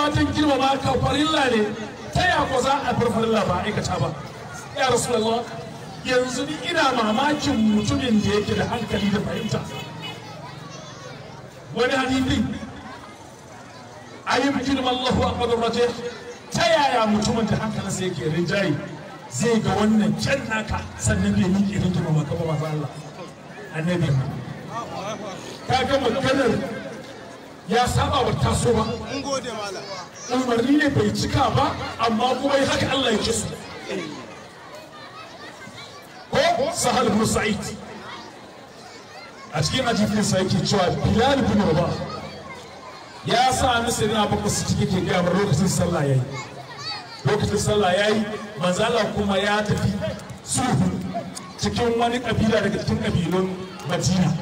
tsayawa don girmama ka farilla ne ta ya ko za a bar farilla ba aikata ba ya rasulullah yanzu ni ina mamakin mutumin da yake da hankali da fahimta wani hadisi ayyukin Allahu akbar rajih ta yaya mutumin da hankalinsa yake rinjaye zai ga wannan can naka sannan bai miƙe don girmama ka ba maza Allah annabi ka ga maganar ya saba wa taso ba umarni ne bai cika ba amma kuma haka Allah ya ce su ko Sahal ibn Sa'id a cikin hadisin sa yake cewa Bilal ibn Rabah ya sa ni sai na baka su cike ke ga lokacin sallah yayi lokacin sallah yayi manzala kuma ya tafi sulhu cikin wani kabila daga cikin kabilun Madina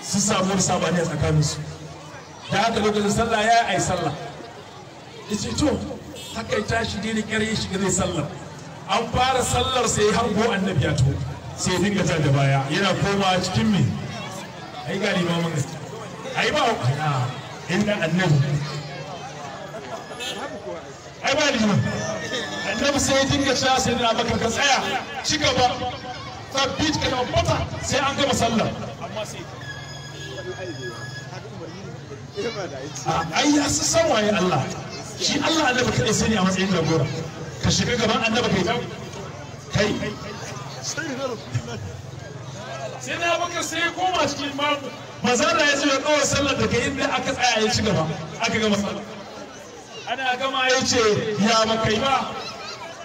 su samu wani sabani a tsakaninsu da haka lokacin sallah ya ai sallah yace to haka ya tashi dai da kare shi zai sallar an fara sallar sai hango annabi ya to sai ya dinga da baya yana koma cikin me ai ga limamin gaske ai ba inda annabi ai ba liman annabi sai ya dinga cewa sai da Abubakar ka tsaya ci gaba tabbit ka tabbata sai an gama sallar amma sai ai ya san waye Allah shi Allah annabi kadai sani a matsayin jagora ka shiga gaban annabi kai sai na Abubakar sai ya koma cikin babu mazara ya zo ya kawo sallar daga inda aka tsaya ya ci gaba aka gama sallar ana gama ya ce ya makai ba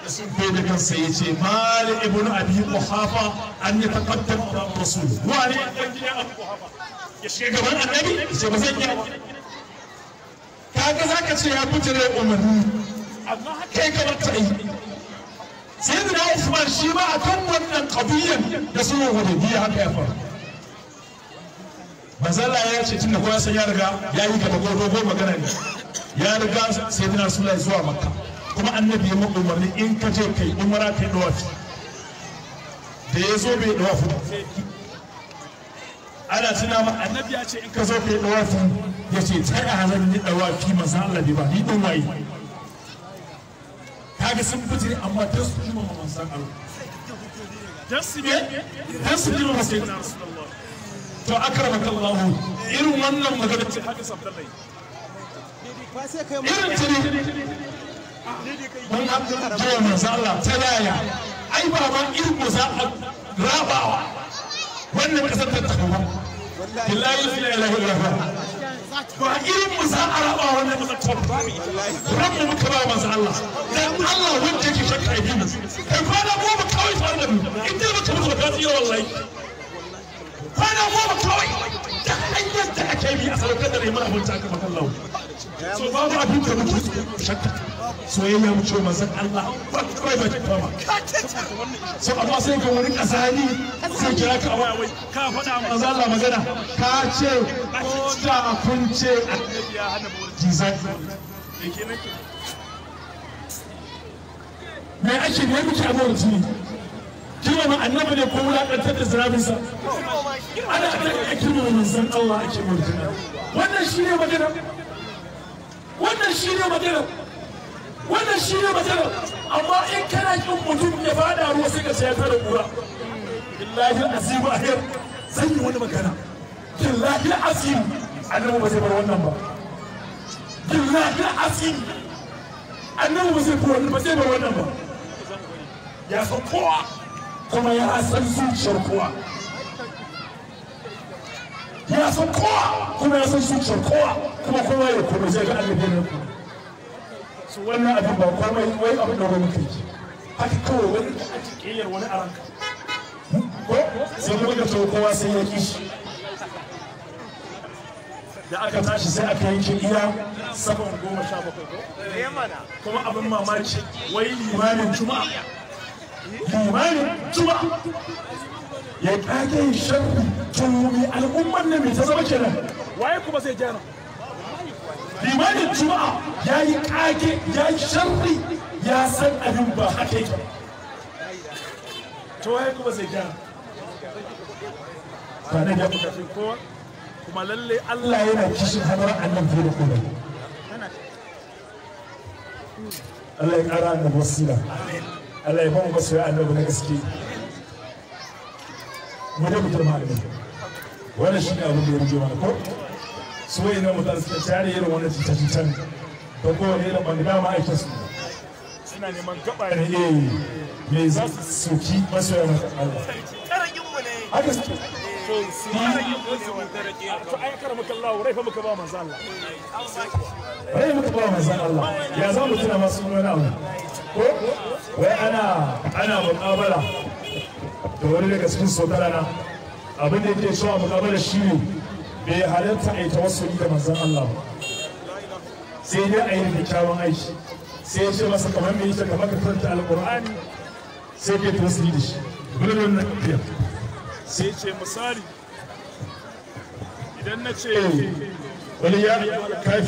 da sun kai da kansa ya ce mali ibnu abi quhafa an ya taqaddam ala rasul wani dan gidan abu quhafa ya shiga gaban annabi sai ba zan yi kaga zaka ce ya fitire umarni amma haka ya kamata yi sayyidina Usman shi ma akan wannan qadiyan da sunan hudaybiya haka ya faru manzala ya ce tunda kowa sai ya riga ya yi gaba dogo magana ne ya riga sayyidina Rasulullahi zuwa Makka kuma annabi ya maka umarni in ka je kai umara kai dawafi da ya zo bai dawafi ana tuna ma annabi ya ce in ka zo kai dawafi ya ce ta yi hazan ni dawafi manzo Allah bai ba ni din waye kaga sun fitire amma dan su jima manzon Allah dan su jima sayyidina Rasulullah to akramaka Allah irin wannan magana ce haka sabdallai irin tiri mun jiwa manzo Allah ta yaya ai ba ma irin mu za a rabawa wannan kasar ta tafi billahi la ilaha illallah ba irin mu za a raba wannan kasar ta tafi rabbu muka ba manzo Allah dan Allah wanda yake shakka a biyu kai kwana goma kawai tare da mu in dai baka mutu ka tsira wallahi kwana goma kawai da hanyar da ake bi a sadaukar da neman abinci aka maka Allah so babu abin da muke shakka soyayya mu ce manzon Allah ba kai ba kama so amma sai ga wani kasani sai kira ka wai wai ka faɗa manzon Allah magana ka ce ko da kun ce annabi ya hana jizai me ake ne muke amur jini girmama annabi ne ko wulaƙantar da zirabinsa ana ɗaga girmama manzon Allah ake murjina wannan shi ne magana wannan shi ne magana wannan shi ne magana amma in kana kin mutum ya fada ruwa sai ka ce ya tara kura billahi azimu ahir zan yi wani magana billahi azimu annabi ba zai bar wannan ba billahi azimu annabi ba zai bar wannan ba ya san kowa kuma ya san zuciyar kowa ya san kowa kuma ya san zuciyar kowa kuma kowa ya kuma zai ga annabi ne ku su wannan abin ba komai wai abin da wani kai haka kawai wani ka aji kiyar wani a ranka ko sai kuma ga kowa sai ya kishi da aka tashi sai aka yanke iya 7:17 kuma abin mamaki wai limamin juma'a ya kage sharri tumi al'ummar ne mai ta zama kenan waye kuma zai gyara limanin juma'a ya yi kage ya yi sharri ya san abin ba haka yake to waye kuma zai gyara ba na da kafin kowa kuma lalle Allah yana kishin hadar annabi da kuma Allah ya ƙara annabi wasila Allah ya ba mu masoya annabi na gaske mu da mutum malami wannan shi ne abin da ya rage mana ko su wai na mutane suka share irin wannan cita-citan da kowane irin banda dama aikin su suna neman gaba ne me za su soki masoya masa Allah haka suke to ai karamaka Allah rai fa muka ba manzo Allah rai muka ba manzo Allah ya za mu tuna masu wani abu ko wai ana muqabala da wani daga cikin sotarana abin da yake cewa muqabala shi ne bai halatta a yi tawassuli da manzon Allah sai dai a yi kyakkyawan aiki sai ya ce masa kamar me yake kamar ka karanta alqur'ani sai ke tawassuli da shi gurbin na kafiya sai ce misali idan na ce wani ya kafi